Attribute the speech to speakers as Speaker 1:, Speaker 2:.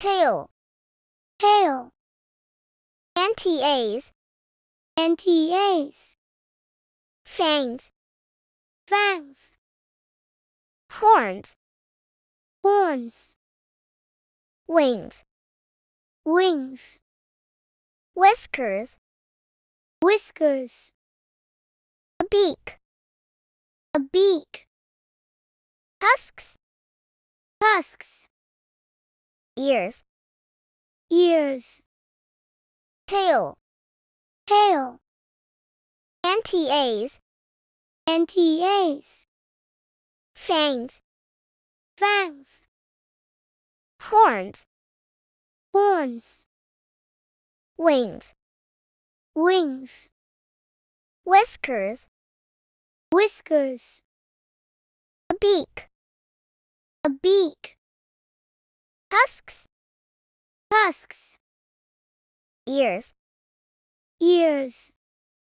Speaker 1: tail,
Speaker 2: tail,
Speaker 1: anti-A's,
Speaker 2: anti-A's,
Speaker 1: fangs,
Speaker 2: fangs,
Speaker 1: horns,
Speaker 2: horns,
Speaker 1: wings,
Speaker 2: wings,
Speaker 1: whiskers,
Speaker 2: whiskers,
Speaker 1: a beak,
Speaker 2: a beak,
Speaker 1: tusks,
Speaker 2: tusks,
Speaker 1: ears,
Speaker 2: ears,
Speaker 1: tail,
Speaker 2: tail,
Speaker 1: anti-A's,
Speaker 2: anti-A's,
Speaker 1: fangs,
Speaker 2: fangs,
Speaker 1: horns,
Speaker 2: horns,
Speaker 1: wings,
Speaker 2: wings,
Speaker 1: whiskers,
Speaker 2: whiskers,
Speaker 1: a beak,
Speaker 2: a beak,
Speaker 1: tusks,
Speaker 2: tusks,
Speaker 1: ears,
Speaker 2: ears,